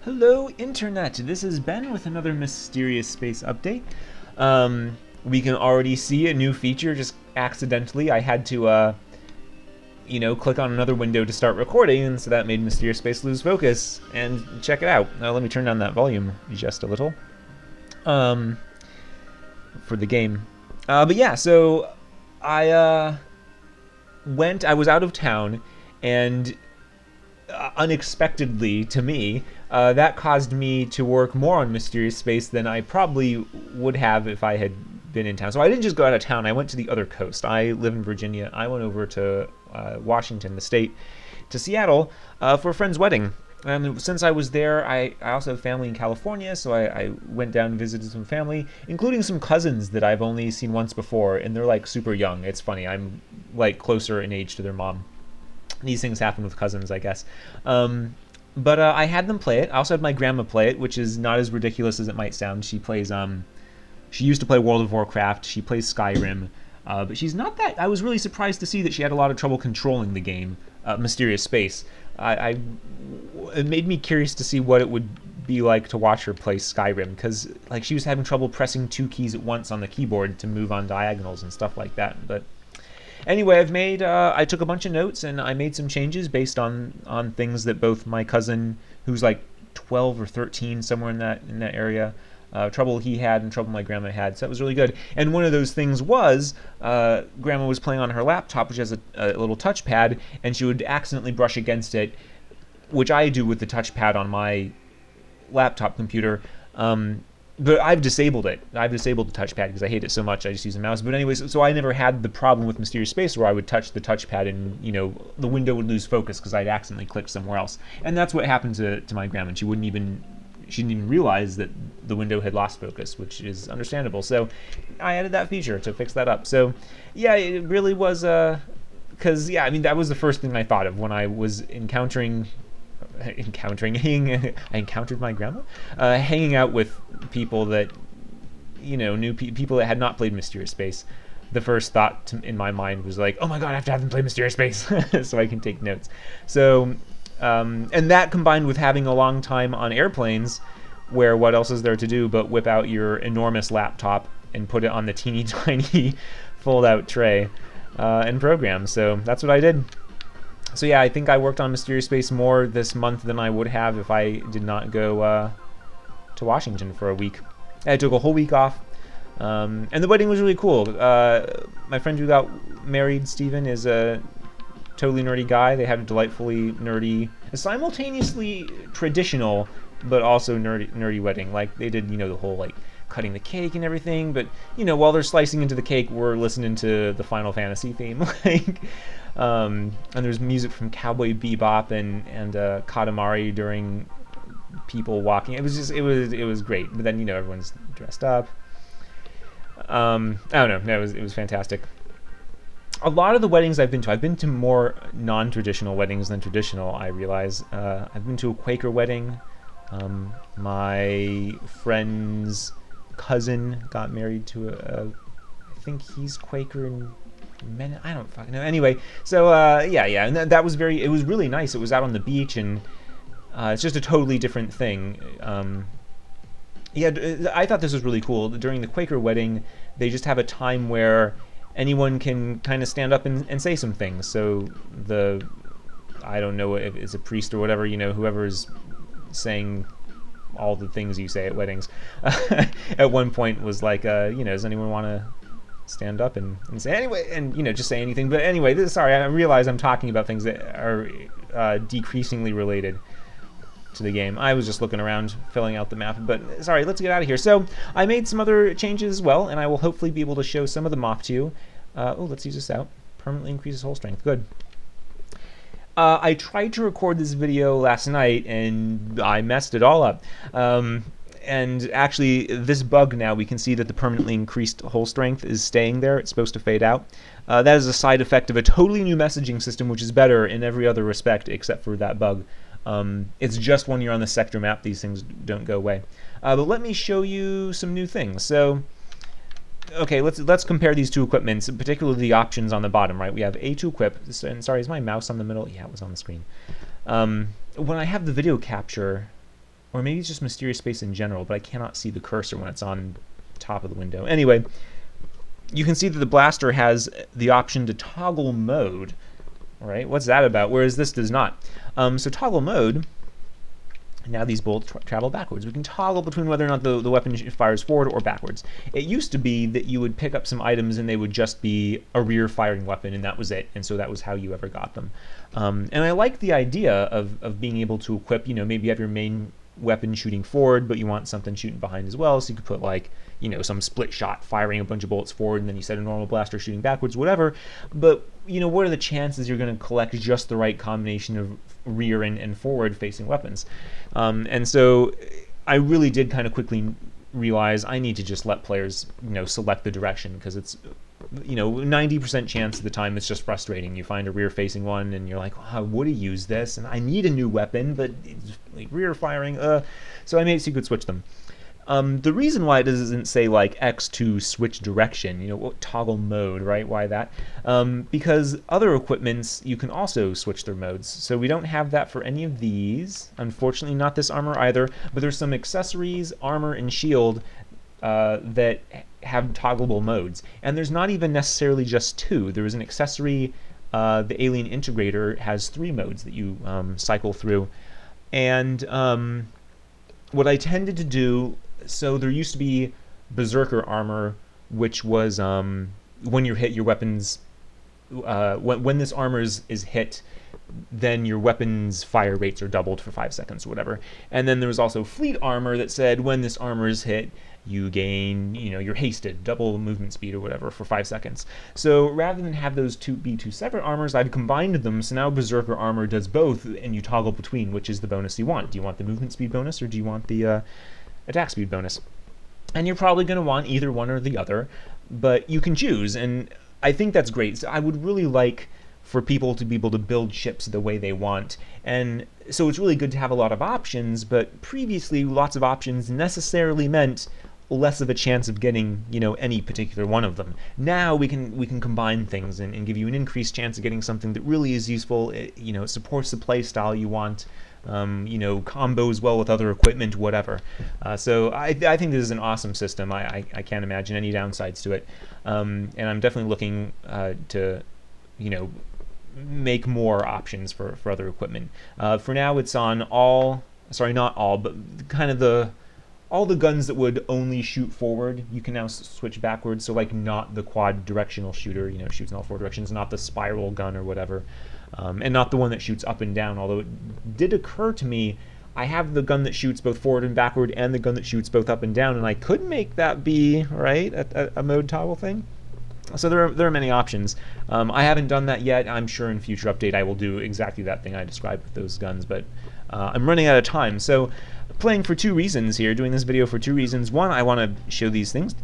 Hello, Internet! This is Ben with another Mysterious Space update. We can already see a new feature just accidentally. I had to, click on another window to start recording, and so that made Mysterious Space lose focus. And check it out. Now, let me turn down that volume just a little for the game. But yeah, so I I was out of town, and unexpectedly to me, that caused me to work more on Mysterious Space than I probably would have if I had been in town. So I didn't just go out of town, I went to the other coast. I live in Virginia. I went over to Washington, the state, to Seattle for a friend's wedding. And since I was there, I also have family in California, so I went down and visited some family, including some cousins that I've only seen once before, and they're like super young. It's funny, I'm like closer in age to their mom. These things happen with cousins, I guess. But I had them play it. I also had my grandma play it, which is not as ridiculous as it might sound. She plays. She used to play World of Warcraft. She plays Skyrim, but she's not that. I was really surprised to see that she had a lot of trouble controlling the game, Mysterious Space. It made me curious to see what it would be like to watch her play Skyrim, because like she was having trouble pressing two keys at once on the keyboard to move on diagonals and stuff like that. But anyway, I took a bunch of notes and I made some changes based on things that both my cousin, who's like 12 or 13, somewhere in that area, trouble he had and trouble my grandma had. So that was really good. And one of those things was grandma was playing on her laptop, which has a little touchpad, and she would accidentally brush against it, which I do with the touchpad on my laptop computer. But I've disabled it. I've disabled the touchpad because I hate it so much. I just use a mouse. But anyways, so I never had the problem with Mysterious Space where I would touch the touchpad and the window would lose focus because I'd accidentally clicked somewhere else. And that's what happened to my grandma. She didn't even realize that the window had lost focus, which is understandable. So I added that feature to fix that up. So yeah, it really was because I mean that was the first thing I thought of when I was I encountered my grandma, hanging out with people that knew people that had not played Mysterious Space. The first thought in my mind was like, oh my god, I have to have them play Mysterious Space so I can take notes. So and that combined with having a long time on airplanes, where what else is there to do but whip out your enormous laptop and put it on the teeny tiny fold out tray and program. So that's what I did. So yeah, I think I worked on Mysterious Space more this month than I would have if I did not go to Washington for a week. I took a whole week off, and the wedding was really cool. My friend who got married, Steven, is a totally nerdy guy. They had a delightfully nerdy, simultaneously traditional, but also nerdy wedding. Like they did, the whole like cutting the cake and everything, but while they're slicing into the cake, we're listening to the Final Fantasy theme. And there's music from Cowboy Bebop and Katamari during people walking. It was great. But then everyone's dressed up. I don't know. No, it was fantastic. A lot of the weddings I've been to more non-traditional weddings than traditional. I realize I've been to a Quaker wedding. My friend's cousin got married to I think he's Quaker and I don't fucking know. Anyway, so yeah, and that was it was really nice. It was out on the beach, and it's just a totally different thing. Yeah, I thought this was really cool. During the Quaker wedding, they just have a time where anyone can kind of stand up and say some things. So I don't know if it's a priest or whatever, whoever's saying all the things you say at weddings, at one point was like, does anyone want to stand up and say anyway, and just say anything. But anyway, sorry, I realize I'm talking about things that are decreasingly related to the game. I was just looking around, filling out the map, but sorry, let's get out of here. So I made some other changes as well, and I will hopefully be able to show some of them off to you. Let's use this out. Permanently increases hull strength. Good. I tried to record this video last night, and I messed it all up. And actually, this bug now, we can see that the permanently increased hull strength is staying there. It's supposed to fade out. That is a side effect of a totally new messaging system, which is better in every other respect except for that bug. It's just when you're on the sector map, these things don't go away. But let me show you some new things. So, okay, let's compare these two equipments, particularly the options on the bottom, right? We have A to equip, and sorry, is my mouse on the middle? Yeah, it was on the screen. When I have the video capture, or maybe it's just Mysterious Space in general, but I cannot see the cursor when it's on top of the window. Anyway, you can see that the blaster has the option to toggle mode. All right, what's that about? Whereas this does not. So toggle mode. Now these bullets travel backwards. We can toggle between whether or not the weapon fires forward or backwards. It used to be that you would pick up some items and they would just be a rear firing weapon, and that was it. And so that was how you ever got them. And I like the idea of being able to equip, maybe you have your main weapon shooting forward, but you want something shooting behind as well. So you could put like, some split shot firing a bunch of bullets forward, and then you set a normal blaster shooting backwards, whatever. But, what are the chances you're going to collect just the right combination of rear and forward facing weapons? And so I really did kind of quickly realize I need to just let players, select the direction, because it's, 90% chance of the time it's just frustrating. You find a rear facing one and you're like, oh, I would have used this and I need a new weapon, but it's like rear firing. So I made it so you could switch them. The reason why it doesn't say like X to switch direction, toggle mode, right? Why that? Because other equipments, you can also switch their modes. So we don't have that for any of these. Unfortunately, not this armor either, but there's some accessories, armor, and shield that have toggleable modes. And there's not even necessarily just two. There is an accessory, the Alien Integrator has 3 modes that you cycle through. And what I tended to do, so there used to be Berserker armor, which was when you're hit, your weapons, when this armor is hit, then your weapons fire rates are doubled for 5 seconds or whatever. And then there was also Fleet armor that said when this armor is hit, you gain, you're hasted, double movement speed or whatever for 5 seconds. So rather than have those be two separate armors, I've combined them, so now Berserker armor does both, and you toggle between which is the bonus you want. Do you want the movement speed bonus, or do you want the attack speed bonus? And you're probably going to want either one or the other, but you can choose, and I think that's great. So I would really like for people to be able to build ships the way they want, and so it's really good to have a lot of options, but previously lots of options necessarily meant less of a chance of getting any particular one of them. Now we can combine things and give you an increased chance of getting something that really is useful. It supports the play style you want, combos well with other equipment, whatever. So I think this is an awesome system. I can't imagine any downsides to it, and I'm definitely looking to make more options for other equipment. For now it's on not all, but kind of all the guns that would only shoot forward, you can now switch backwards. So like not the quad directional shooter, shoots in all 4 directions, not the spiral gun or whatever, and not the one that shoots up and down. Although it did occur to me, I have the gun that shoots both forward and backward and the gun that shoots both up and down, and I could make that be, right, a mode toggle thing. So there are many options. I haven't done that yet. I'm sure in future update I will do exactly that thing I described with those guns, but I'm running out of time. So playing for 2 reasons here, doing this video for 2 reasons. One, I want to show these things,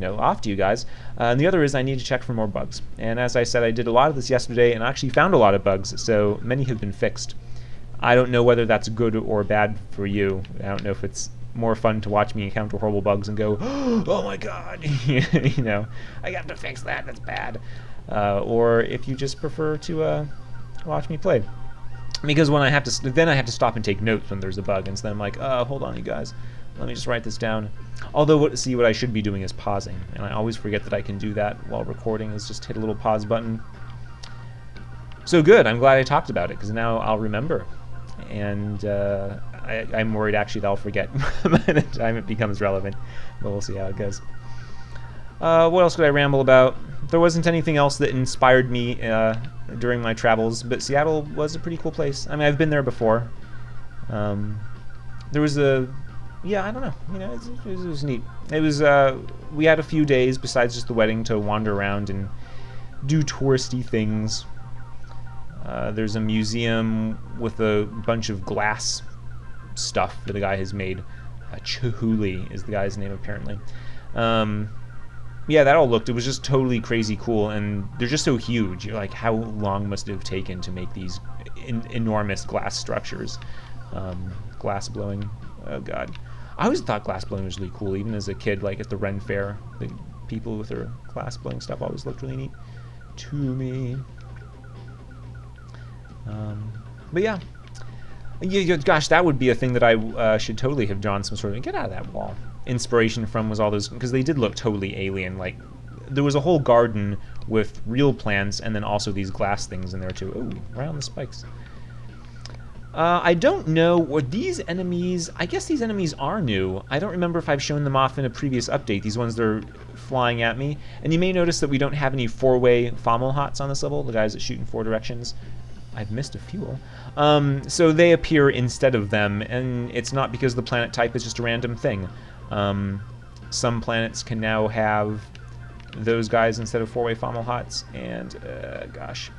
off to you guys. And the other is I need to check for more bugs. And as I said, I did a lot of this yesterday and I actually found a lot of bugs, so many have been fixed. I don't know whether that's good or bad for you. I don't know if it's more fun to watch me encounter horrible bugs and go, oh my god, I got to fix that, that's bad. Or if you just prefer to watch me play. Because when I have to stop and take notes when there's a bug, and so then I'm like, hold on you guys, let me just write this down. Although what I should be doing is pausing, and I always forget that I can do that while recording, is just hit a little pause button. So good, I'm glad I talked about it, because now I'll remember. And I'm worried actually that I'll forget by the time it becomes relevant, but we'll see how it goes. What else could I ramble about? There wasn't anything else that inspired me during my travels, but Seattle was a pretty cool place. I mean, I've been there before. There was I don't know, it was neat. It was, we had a few days besides just the wedding to wander around and do touristy things. There's a museum with a bunch of glass stuff that a guy has made. Chihuly is the guy's name, apparently. Yeah, that all looked, it was just totally crazy cool, and they're just so huge. You're like, how long must it have taken to make these enormous glass structures? Glass blowing, oh god. I always thought glass blowing was really cool, even as a kid, like at the Ren Fair. The people with their glass blowing stuff always looked really neat to me. But yeah. Gosh, that would be a thing that I should totally have drawn some sort of get out of that wall. Inspiration from was all those, because they did look totally alien. Like there was a whole garden with real plants and then also these glass things in there too. Ooh, right on the spikes. I don't know, were these enemies, I guess these enemies are new. I don't remember if I've shown them off in a previous update, these ones that are flying at me. And you may notice that we don't have any four-way Fomalhauts on this level, the guys that shoot in four directions. I've missed a fuel. So they appear instead of them, and it's not because the planet type is just a random thing. Some planets can now have those guys instead of four-way Fomalhauts, and gosh.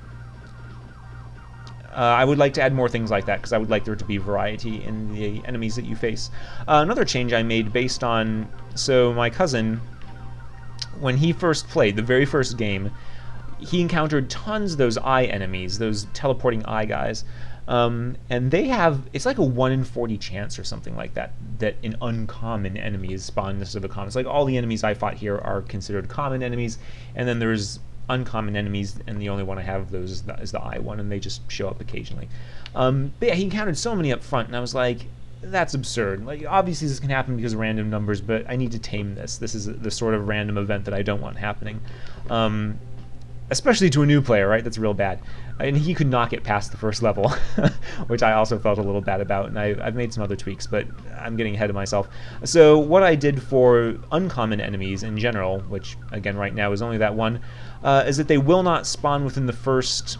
I would like to add more things like that, because I would like there to be variety in the enemies that you face. Another change I made based on, so my cousin, when he first played, the very first game, he encountered tons of those eye enemies, those teleporting eye guys. And they have, it's like a 1 in 40 chance or something like that, that an uncommon enemy is spawned instead of a common. It's like all the enemies I fought here are considered common enemies, and then there's uncommon enemies, and the only one I have of those is the eye one, and they just show up occasionally. But yeah, he encountered so many up front, and I was like, that's absurd. Like, obviously this can happen because of random numbers, but I need to tame this. This is the sort of random event that I don't want happening. Especially to a new player, right? That's real bad. And he could not get past the first level, which I also felt a little bad about, and I've made some other tweaks, but I'm getting ahead of myself. So what I did for uncommon enemies in general, which again right now is only that one, is that they will not spawn within the first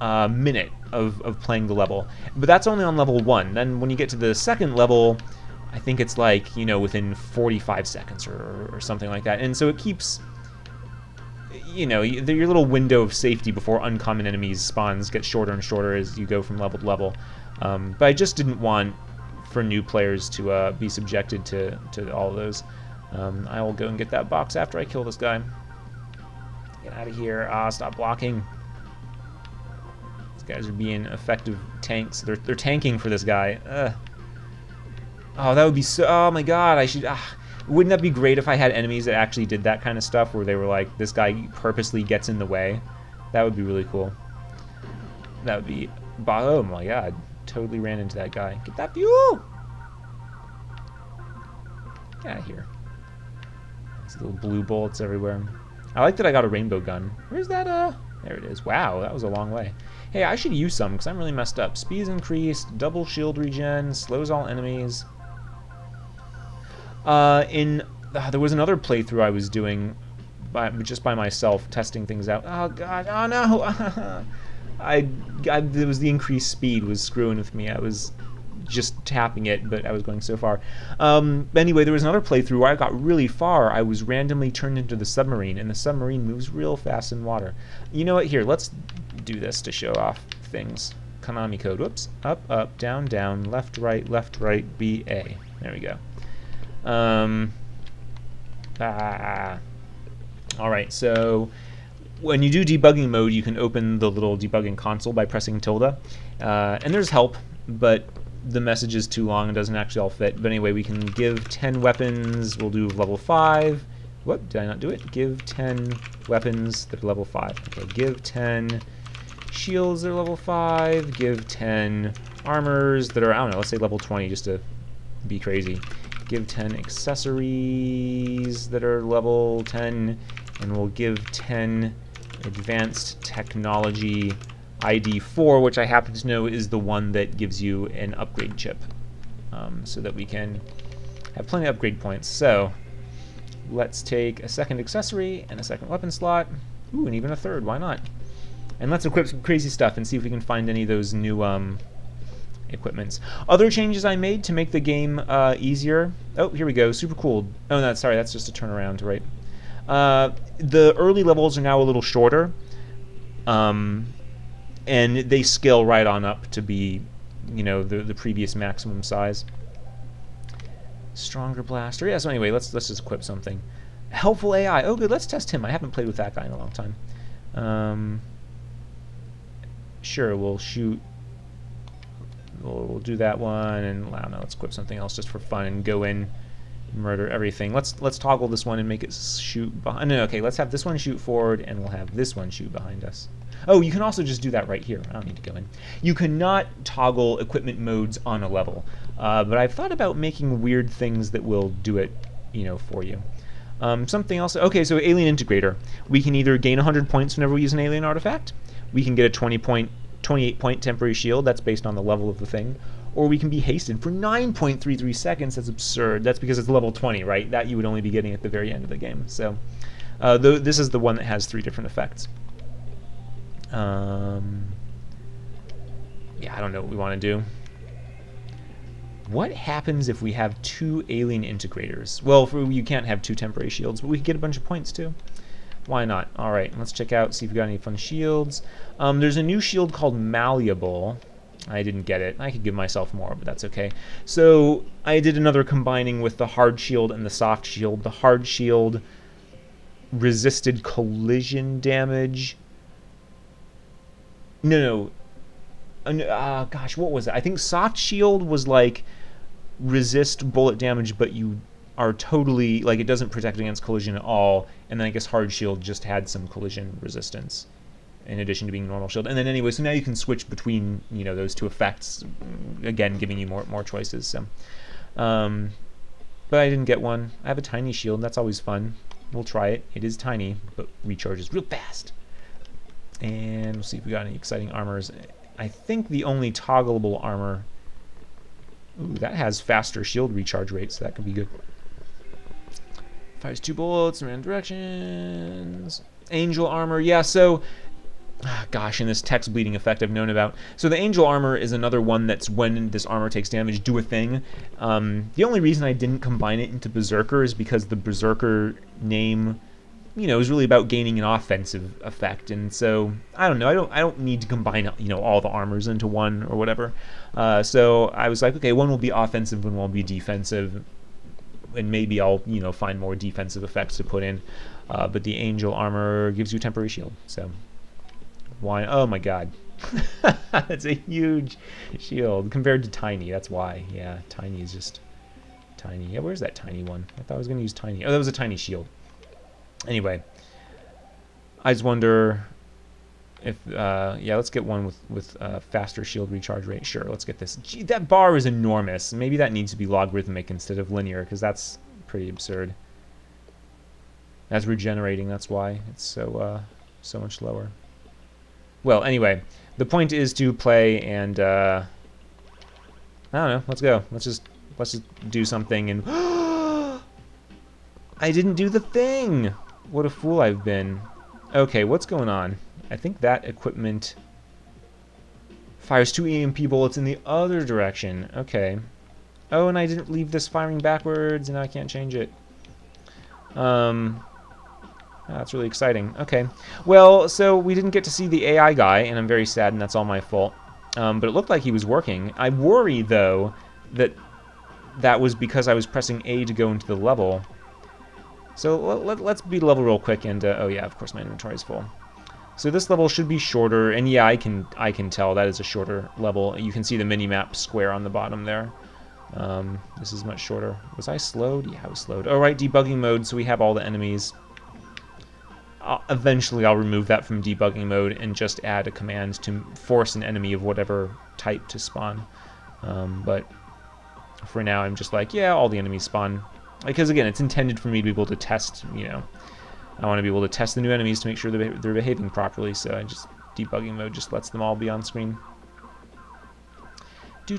minute of playing the level. But that's only on level 1. Then when you get to the second level, I think it's like, you know, within 45 seconds or something like that. And so it keeps, you know, your little window of safety before uncommon enemies spawns gets shorter and shorter as you go from level to level. But I just didn't want for new players to be subjected to all of those. I will go and get that box after I kill this guy. Get out of here. Stop blocking. These guys are being effective tanks. They're tanking for this guy. Oh, that would be so... Oh my god, I should... Wouldn't that be great if I had enemies that actually did that kind of stuff, where they were like, this guy purposely gets in the way? That would be really cool. That would be... Oh my god, totally ran into that guy. Get that fuel! Get out of here. There's little blue bullets everywhere. I like that I got a rainbow gun. Where's that, There it is. Wow, that was a long way. Hey, I should use some, because I'm really messed up. Speed's increased, double shield regen, slows all enemies. There was another playthrough I was doing just by myself, testing things out. Oh god, oh no! It was the increased speed was screwing with me. I was just tapping it, but I was going so far. Anyway, there was another playthrough where I got really far. I was randomly turned into the submarine, and the submarine moves real fast in water. You know what? Here, let's do this to show off things. Konami code. Whoops. Up, up, down, down, left, right, B, A. There we go. Alright, so when you do debugging mode, you can open the little debugging console by pressing tilde. And there's help, but the message is too long and doesn't actually all fit. But anyway, we can give 10 weapons. We'll do level 5. Whoop, did I not do it? Give 10 weapons that are level 5. Okay, give 10 shields that are level 5. Give 10 armors that are, I don't know, let's say level 20 just to be crazy. Give 10 accessories that are level 10, and we'll give 10 advanced technology ID 4, which I happen to know is the one that gives you an upgrade chip, so that we can have plenty of upgrade points. So let's take a second accessory and a second weapon slot. Ooh, and even a third, why not? And let's equip some crazy stuff and see if we can find any of those new equipments. Other changes I made to make the game easier. Oh, here we go. Super cool. Oh, no, sorry, that's just a turnaround, right? The early levels are now a little shorter, and they scale right on up to be, you know, the previous maximum size. Stronger blaster. Yeah. So anyway, let's just equip something. Helpful AI. Oh, good. Let's test him. I haven't played with that guy in a long time. Sure, we'll shoot. We'll do that one, and I don't know, let's equip something else just for fun and go in Murder everything. Let's toggle this one and make it shoot behind. No, okay, let's have this one shoot forward, and we'll have this one shoot behind us. Oh, you can also just do that right here. I don't need to go in. You cannot toggle equipment modes on a level, but I've thought about making weird things that will do it, you know, for you. Something else. Okay, so Alien Integrator. We can either gain 100 points whenever we use an alien artifact. We can get a 28 point temporary shield. That's based on the level of the thing. Or we can be hasted for 9.33 seconds. That's absurd. That's because it's level 20, right? That you would only be getting at the very end of the game. So this is the one that has 3 different effects. Yeah, I don't know what we want to do. What happens if we have 2 alien integrators? Well, you can't have 2 temporary shields, but we could get a bunch of points too. Why not? All right, let's check out, see if we got any fun shields. There's a new shield called Malleable. I didn't get it. I could give myself more, but that's okay. So I did another combining with the hard shield and the soft shield. The hard shield resisted collision damage. No. Gosh, what was it? I think soft shield was like resist bullet damage, but you are totally, like, it doesn't protect against collision at all. And then I guess hard shield just had some collision resistance in addition to being normal shield. And then anyway, so now you can switch between, you know, those 2 effects, again giving you more choices. So but I didn't get one. I have a tiny shield. That's always fun. We'll try it. It is tiny, but recharges real fast. And we'll see if we got any exciting armors. I think the only toggleable armor, ooh, that has faster shield recharge rate, so that could be good. Fires 2 bullets in random directions. Angel armor, yeah, so gosh, and this text bleeding effect I've known about. So the angel armor is another one that's when this armor takes damage, do a thing. The only reason I didn't combine it into Berserker is because the Berserker name, you know, is really about gaining an offensive effect, and so I don't know. I don't need to combine, you know, all the armors into one or whatever. So I was like, okay, one will be offensive, one will be defensive, and maybe I'll, you know, find more defensive effects to put in. But the angel armor gives you temporary shield, so why? Oh my god. That's a huge shield compared to tiny. That's why. Yeah, tiny is just tiny. Yeah, where's that tiny one? I thought I was going to use tiny. Oh, that was a tiny shield. Anyway, I just wonder if yeah, let's get one with faster shield recharge rate. Sure, let's get this. Gee, that bar is enormous. Maybe that needs to be logarithmic instead of linear, because that's pretty absurd. That's regenerating. That's why it's so so much lower. Well, anyway, the point is to play and I don't know. Let's go. Let's just do something. And I didn't do the thing. What a fool I've been. Okay, what's going on? I think that equipment fires 2 EMP bullets in the other direction. Okay. Oh, and I didn't leave this firing backwards, and now I can't change it. That's really exciting. Okay. Well, so we didn't get to see the AI guy, and I'm very sad, and that's all my fault. But it looked like he was working. I worry, though, that was because I was pressing A to go into the level. So let's beat a level real quick, and oh yeah, of course my inventory is full. So this level should be shorter, and yeah, I can tell that is a shorter level. You can see the mini-map square on the bottom there. This is much shorter. Was I slowed? Yeah, I was slowed. Oh, right, debugging mode, so we have all the enemies. Eventually I'll remove that from debugging mode and just add a command to force an enemy of whatever type to spawn. But for now I'm just like, yeah, all the enemies spawn. Because again, it's intended for me to be able to test, you know, I want to be able to test the new enemies to make sure they're behaving properly, so I just, debugging mode just lets them all be on screen. I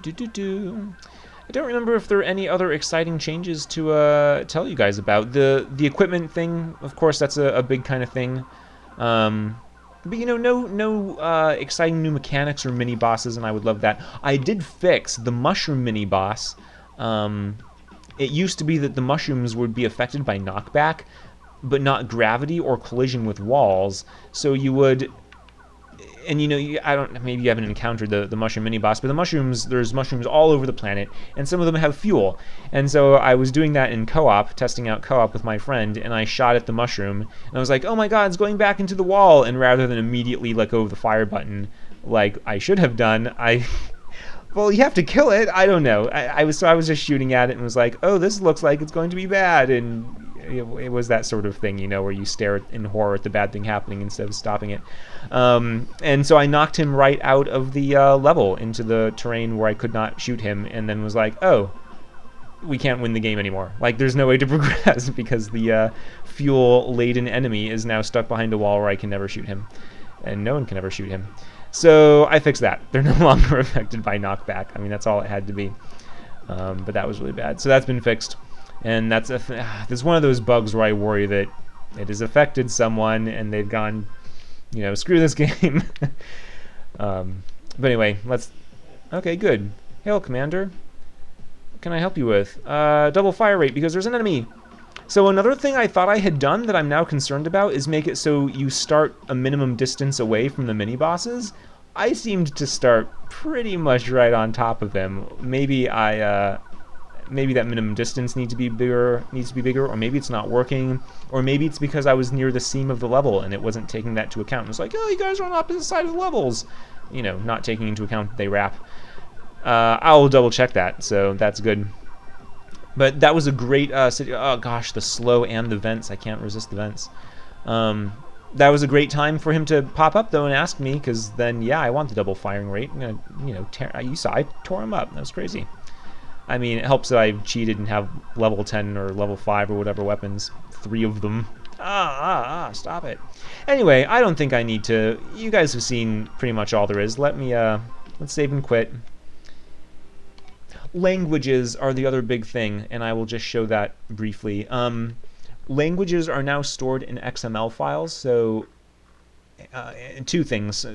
don't remember if there are any other exciting changes to tell you guys about. The equipment thing, of course, that's a big kind of thing. But you know, no exciting new mechanics or mini bosses, and I would love that. I did fix the mushroom mini boss. It used to be that the mushrooms would be affected by knockback, but not gravity or collision with walls. So you would, and you know, I don't, maybe you haven't encountered the mushroom mini boss, but the mushrooms, there's mushrooms all over the planet, and some of them have fuel. And so I was doing that in co-op, testing out co-op with my friend, and I shot at the mushroom, and I was like, oh my god, it's going back into the wall, and rather than immediately let go of the fire button like I should have done, I Well, you have to kill it. I don't know. I was just shooting at it and was like, oh, this looks like it's going to be bad, and it was that sort of thing, where you stare in horror at the bad thing happening instead of stopping it. And so I knocked him right out of the level into the terrain where I could not shoot him, and then was like, oh, we can't win the game anymore. Like, there's no way to progress because the fuel-laden enemy is now stuck behind a wall where I can never shoot him, and no one can ever shoot him. So I fixed that. They're no longer affected by knockback. I mean, that's all it had to be. But that was really bad. So that's been fixed. And that's one of those bugs where I worry that it has affected someone and they've gone, screw this game. But anyway, okay, good. Hail, Commander. What can I help you with? Double fire rate because there's an enemy. So another thing I thought I had done that I'm now concerned about is make it so you start a minimum distance away from the mini-bosses. I seemed to start pretty much right on top of them. Maybe maybe that minimum distance needs to be bigger, or maybe it's not working, or maybe it's because I was near the seam of the level and it wasn't taking that into account. It was like, oh, you guys are on opposite sides of the levels, not taking into account that they wrap. I'll double check that, so that's good. But that was a great oh gosh, the slow and the vents. I can't resist the vents. That was a great time for him to pop up though and ask me, because then yeah, I want the double firing rate. I'm gonna, you saw I tore him up. That was crazy. I mean, it helps that I cheated and have level 10 or level 5 or whatever weapons, 3 of them. Stop it. Anyway, I don't think I need to. You guys have seen pretty much all there is. Let's save and quit. Languages are the other big thing, and I will just show that briefly. Languages are now stored in XML files, so two things.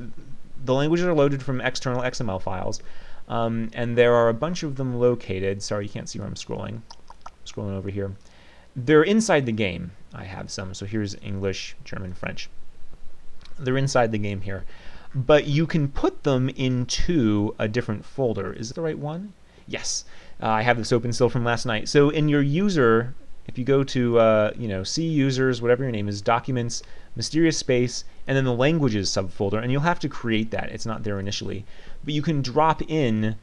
The languages are loaded from external XML files, and there are a bunch of them located. Sorry, you can't see where I'm scrolling. Scrolling over here. They're inside the game. I have some, so here's English, German, French. They're inside the game here. But you can put them into a different folder. Is it the right one? Yes, I have this open still from last night. So in your user, if you go to C users, whatever your name is, documents, mysterious space, and then the languages subfolder, and you'll have to create that. It's not there initially, but you can drop in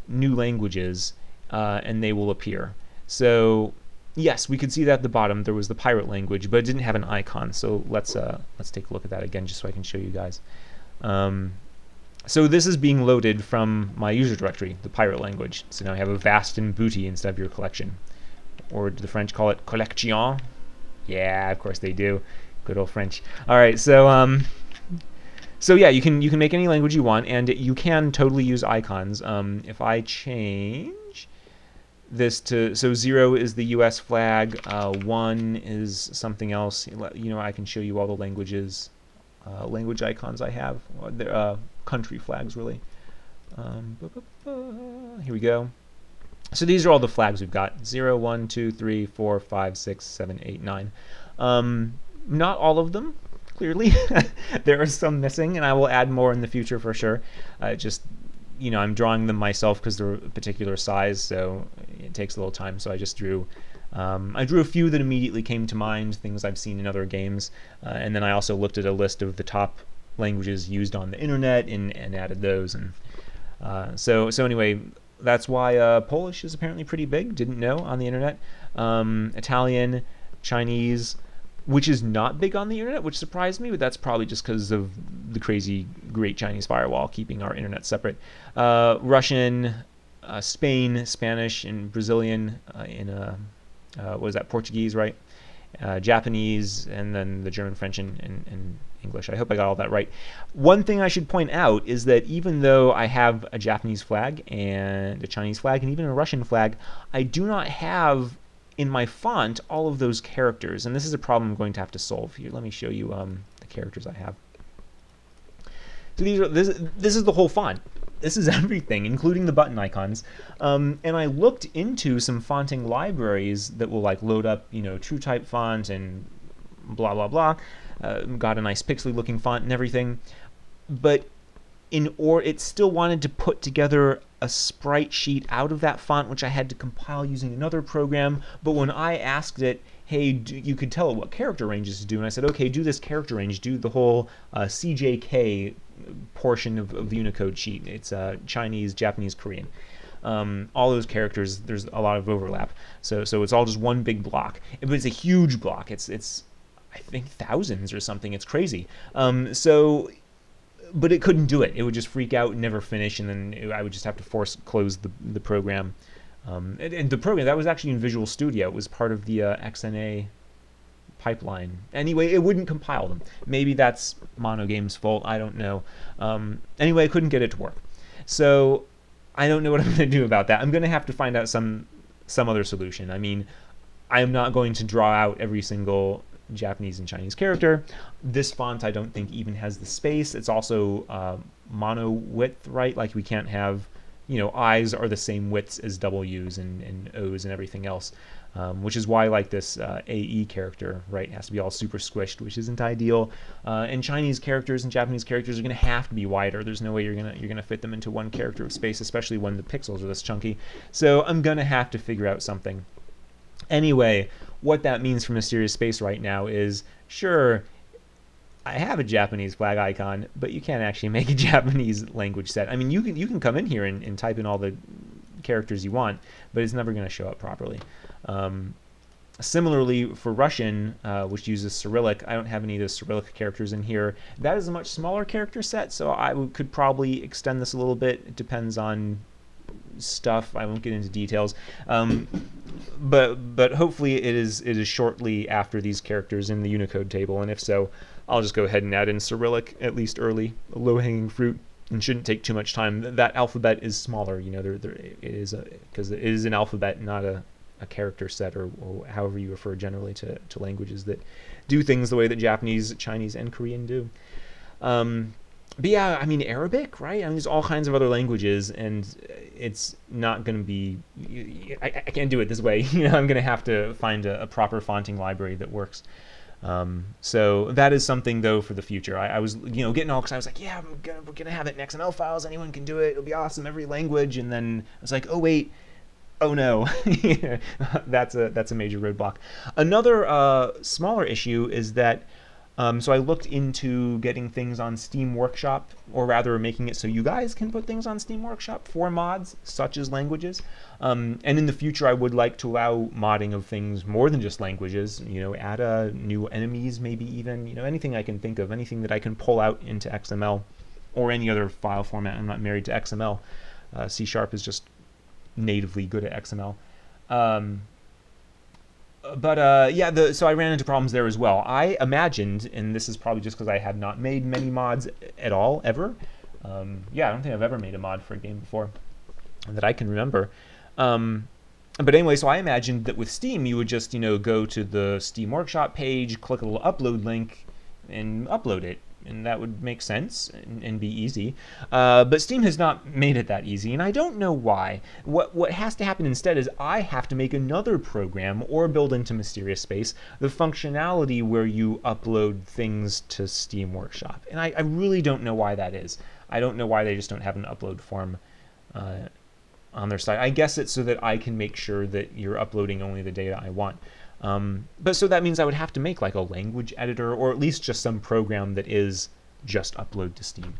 new languages, and they will appear. So yes, we could see that at the bottom. There was the pirate language, but it didn't have an icon. So let's take a look at that again, just so I can show you guys. So this is being loaded from my user directory, the pirate language. So now I have a vast and booty instead of your collection. Or do the French call it collection? Yeah, of course they do. Good old French. All right, so yeah, you can make any language you want, and you can totally use icons. If I change this to, so 0 is the U.S. flag, 1 is something else. I can show you all the languages. Language icons I have, country flags really. Here we go. So these are all the flags we've got: 0, 1, 2, 3, 4, 5, 6, 7, 8, 9. Not all of them, clearly. There are some missing, and I will add more in the future for sure. Just I'm drawing them myself because they're a particular size, so it takes a little time. So I just drew. I drew a few that immediately came to mind, things I've seen in other games, and then I also looked at a list of the top languages used on the internet and added those. And so anyway, that's why Polish is apparently pretty big. Didn't know on the internet. Italian, Chinese, which is not big on the internet, which surprised me, but that's probably just because of the crazy Great Chinese Firewall keeping our internet separate. Russian, Spain, Spanish, and Brazilian what is that, Portuguese, right? Japanese, and then the German, French, and English. I hope I got all that right. One thing I should point out is that even though I have a Japanese flag and a Chinese flag and even a Russian flag, I do not have in my font all of those characters, and this is a problem I'm going to have to solve here. Let me show you the characters I have. So this is the whole font. This is everything, including the button icons. And I looked into some fonting libraries that will load up, TrueType font and blah, blah, blah. Got a nice pixely looking font and everything. But it still wanted to put together a sprite sheet out of that font, which I had to compile using another program. But when I asked it, hey, you could tell it what character ranges to do, and I said, okay, do this character range, do the whole CJK portion of the Unicode sheet. It's Chinese, Japanese, Korean. All those characters, there's a lot of overlap. So it's all just one big block. But it's a huge block. It's I think thousands or something. It's crazy. But it couldn't do it. It would just freak out and never finish, and then I would just have to force close the program. And the program, that was actually in Visual Studio. It was part of the XNA pipeline. Anyway, it wouldn't compile them. Maybe that's Monogame's fault. I don't know. Anyway, I couldn't get it to work. So I don't know what I'm going to do about that. I'm going to have to find out some other solution. I mean, I'm not going to draw out every single Japanese and Chinese character. This font I don't think even has the space. It's also mono width, right? Like we can't have, I's are the same widths as W's and O's and everything else, which is why like this AE character, right, has to be all super squished, which isn't ideal. And Chinese characters and Japanese characters are going to have to be wider. There's no way you're gonna fit them into one character of space, especially when the pixels are this chunky. So I'm gonna have to figure out something. Anyway, what that means for Mysterious Space right now is, sure, I have a Japanese flag icon, but you can't actually make a Japanese language set. I mean, you can come in here and type in all the characters you want, but it's never going to show up properly. Similarly, for Russian, which uses Cyrillic, I don't have any of the Cyrillic characters in here. That is a much smaller character set, so I could probably extend this a little bit. It depends on stuff. I won't get into details. But hopefully it is shortly after these characters in the Unicode table, and if so, I'll just go ahead and add in Cyrillic, at least early, low-hanging fruit, and shouldn't take too much time. That alphabet is smaller, it is because it is an alphabet, not a character set, or however you refer generally to languages that do things the way that Japanese, Chinese, and Korean do. But yeah, I mean, Arabic, right? I mean, there's all kinds of other languages, and it's not going to be... I can't do it this way. I'm going to have to find a proper fonting library that works. So that is something, though, for the future. I was, getting all excited. I was like, yeah, we're going to have it in XML files. Anyone can do it. It'll be awesome, every language. And then I was like, oh, wait. Oh, no. That's a major roadblock. Another smaller issue is that so I looked into getting things on Steam Workshop, or rather making it so you guys can put things on Steam Workshop for mods, such as languages. And in the future, I would like to allow modding of things more than just languages. Add new enemies, maybe even, anything I can think of, anything that I can pull out into XML or any other file format. I'm not married to XML. C# is just natively good at XML. So I ran into problems there as well. I imagined, and this is probably just because I have not made many mods at all, ever. I don't think I've ever made a mod for a game before that I can remember. But anyway, so I imagined that with Steam, you would just, go to the Steam Workshop page, click a little upload link, and upload it. And that would make sense and be easy. But Steam has not made it that easy, and I don't know why. What has to happen instead is I have to make another program or build into Mysterious Space the functionality where you upload things to Steam Workshop. And I really don't know why that is. I don't know why they just don't have an upload form on their site. I guess it's so that I can make sure that you're uploading only the data I want. But so that means I would have to make like a language editor, or at least just some program that is just upload to Steam.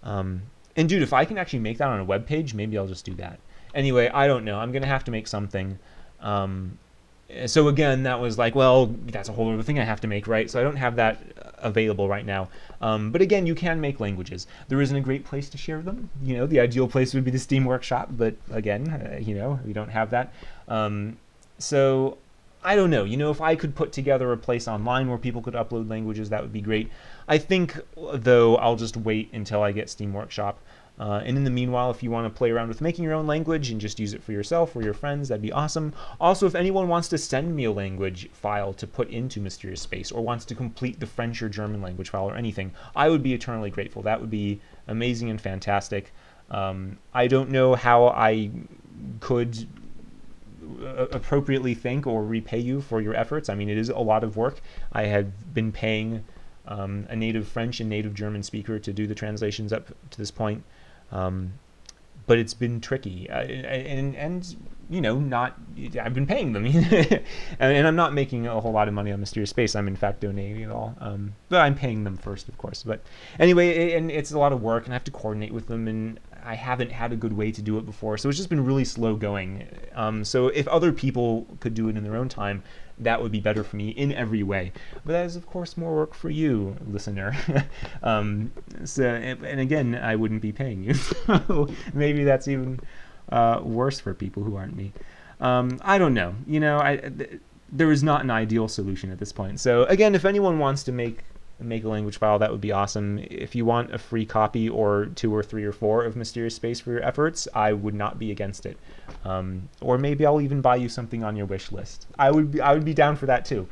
And dude, if I can actually make that on a web page, maybe I'll just do that. Anyway, I don't know. I'm going to have to make something. So again, that was like, well, that's a whole other thing I have to make, right? So I don't have that available right now. But again, you can make languages. There isn't a great place to share them. The ideal place would be the Steam Workshop, but again, we don't have that. So I don't know. If I could put together a place online where people could upload languages, that would be great. I think, though, I'll just wait until I get Steam Workshop. And in the meanwhile, if you want to play around with making your own language and just use it for yourself or your friends, that'd be awesome. Also, if anyone wants to send me a language file to put into Mysterious Space, or wants to complete the French or German language file or anything, I would be eternally grateful. That would be amazing and fantastic. I don't know how I could appropriately thank or repay you for your efforts. I mean, it is a lot of work. I have been paying a native French and native German speaker to do the translations up to this point. but it's been tricky, and you know, not I've been paying them, and I'm not making a whole lot of money on Mysterious Space. I'm in fact donating it all, but I'm paying them first, of course. But anyway, and it's a lot of work, and I have to coordinate with them, and I haven't had a good way to do it before, so it's just been really slow going. So if other people could do it in their own time, that would be better for me in every way. But that is, of course, more work for you, listener. And again, I wouldn't be paying you, so maybe that's even worse for people who aren't me. I don't know. You know, there is not an ideal solution at this point. So again, if anyone wants to make a language file, that would be awesome. If you want a free copy or 2 or 3 or 4 of Mysterious Space for your efforts, I would not be against it. Or maybe I'll even buy you something on your wish list. I would be down for that too.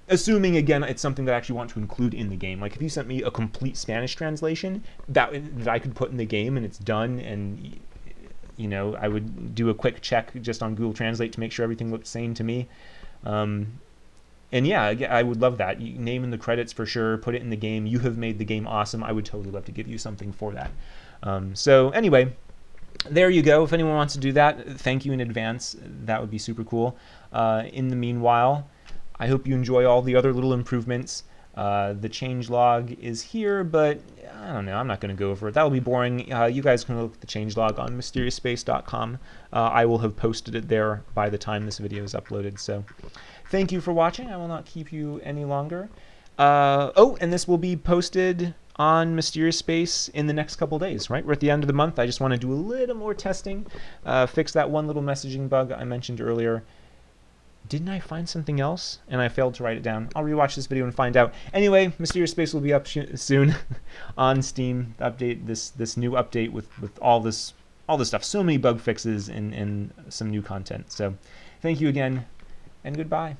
Assuming, again, it's something that I actually want to include in the game. Like if you sent me a complete Spanish translation that I could put in the game and it's done, and you know, I would do a quick check just on Google Translate to make sure everything looked sane to me. And yeah, I would love that. You name in the credits for sure, put it in the game. You have made the game awesome. I would totally love to give you something for that. So anyway, there you go. If anyone wants to do that, thank you in advance. That would be super cool. In the meanwhile, I hope you enjoy all the other little improvements. The changelog is here, but I don't know. I'm not going to go over it. That'll be boring. You guys can look at the changelog on mysteriouspace.com. I will have posted it there by the time this video is uploaded. So thank you for watching. I will not keep you any longer. Oh, and this will be posted on Mysterious Space in the next couple days, right? We're at the end of the month. I just want to do a little more testing, fix that one little messaging bug I mentioned earlier. Didn't I find something else? And I failed to write it down. I'll rewatch this video and find out. Anyway, Mysterious Space will be up soon on Steam. Update this new update with all this stuff. So many bug fixes and some new content. So thank you again, and goodbye.